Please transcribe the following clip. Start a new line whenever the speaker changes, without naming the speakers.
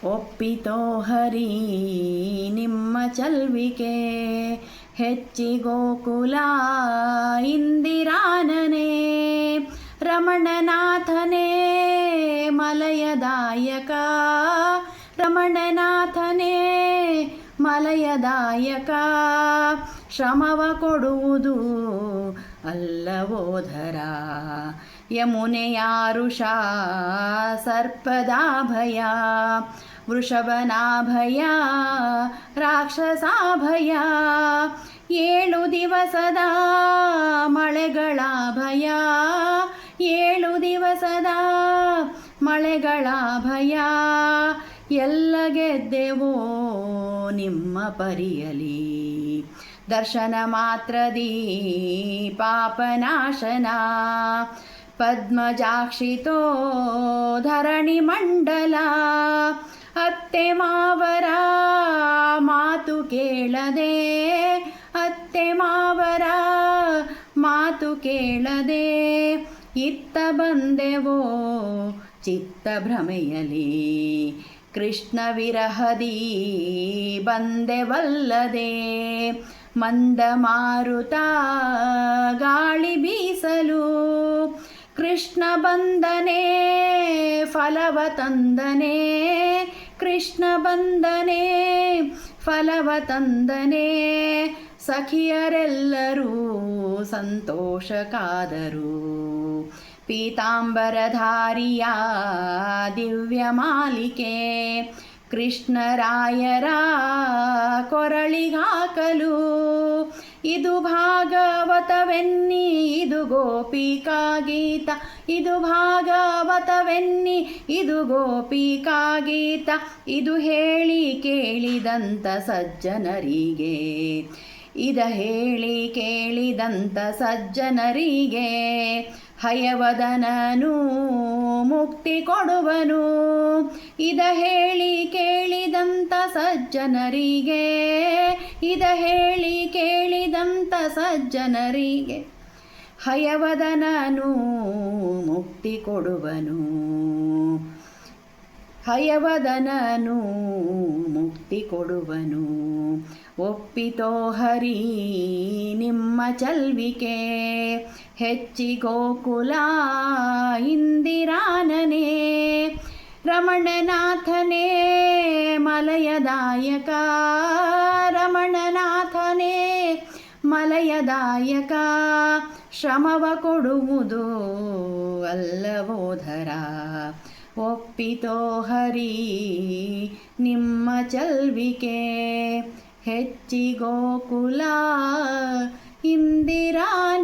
ಒಪ್ಪಿತೋ ಹರಿ ನಿಮ್ಮ ಚಲ್ವಿಕೆ, ಹೆಚ್ಚಿ ಗೋಕುಲ ಇಂದಿರಾನನೇ. ರಮಣನಾಥನೇ ಮಲಯದಾಯಕ, ರಮಣನಾಥನೇ ಮಲಯದಾಯಕ. ಶ್ರಮವ ಕೊಡುವುದು ಅಲ್ಲವೋಧರ, ಯಮುನೆಯಾರುಷಾ ಸರ್ಪದಾಭಯ. ವೃಷಭನಾಭಯ ರಾಕ್ಷಸಾಭಯ, 7 ದಿವಸದ ಮಳೆಗಳ ಭಯ, 7 ದಿವಸದ ಮಳೆಗಳ ಭಯ. ಎಲ್ಲ ಗೆದ್ದೆವೋ ನಿಮ್ಮ ಪರಿಯಲಿ, ದರ್ಶನ ಮಾತ್ರದಿ ಪಾಪನಾಶನ. ಪದ್ಮಜಾಕ್ಷಿತೋ ಧರಣಿ ಮಂಡಲ, ಅತ್ತೆ ಮಾವರ ಮಾತು ಕೇಳದೆ, ಅತ್ತೆ ಮಾವರ ಮಾತು ಕೇಳದೆ. ಇತ್ತ ಬಂದೆವೋ ಚಿತ್ತ ಭ್ರಮೆಯಲಿ, ಕೃಷ್ಣ ವಿರಹದಿ ಬಂದೆವಲ್ಲದೆ. ಮಂದ ಮಾರುತ ಗಾಳಿ ಬೀಸಲು, ಕೃಷ್ಣ ಬಂದನೆ ಫಲವ ತಂದನೆ, ಕೃಷ್ಣ ಬಂದನೆ ಫಲವ ತಂದನೆ. ಸಖಿಯರೆಲ್ಲರೂ ಸಂತೋಷಕ್ಕಾದರು, ಪೀತಾಂಬರಧಾರಿಯ ದಿವ್ಯ ಮಾಲಿಕೆ. ಕೃಷ್ಣರಾಯರ ಕೊರಳಿಗಾಕಲು, ಇದು ಭಾಗವತವೆನ್ನಿ ಇದು ಗೋಪಿಕಾ ಗೀತ, ಇದು ಭಾಗವತವೆನ್ನಿ ಇದು ಗೋಪಿಕಾ ಗೀತ. ಇದು ಹೇಳಿ ಕೇಳಿದಂಥ ಸಜ್ಜನರಿಗೆ, ಇದ ಹೇಳಿ ಕೇಳಿದಂಥ ಸಜ್ಜನರಿಗೆ. ಹಯವದನನು ಮುಕ್ತಿ ಕೊಡುವನು, ಇದ ಹೇಳಿ ಕೇಳಿದಂಥ ಸಜ್ಜನರಿಗೆ, ಇದ ಹೇಳಿ ಕೇಳಿದಂಥ ಸಜ್ಜನರಿಗೆ. ಹಯವದನನು ಮುಕ್ತಿ ಕೊಡುವನು, ಹಯವದನನು ಮುಕ್ತಿ ಕೊಡುವನು. ಒಪ್ಪಿತೋ ಹರಿ ನಿಮ್ಮ ಚಲ್ವಿಕೆ, ಹೆಚ್ಚಿ ಗೋಕುಲ ಇಂದಿರಾನನೇ. ರಮಣನಾಥನೇ ಮಲಯದಾಯಕ, ರಮಣನಾಥನೇ ಮಲಯದಾಯಕ. ಶ್ರಮವ ಕೊಡುವುದು ಅಲ್ಲವೋಧರ, ಒಪ್ಪಿತೋ ಹರಿ ನಿಮ್ಮ ಚಲ್ವಿಕೆ. ಹೆಚ್ಚಿ ಗೋಕುಲ ಇಂದಿರಾನನೇ.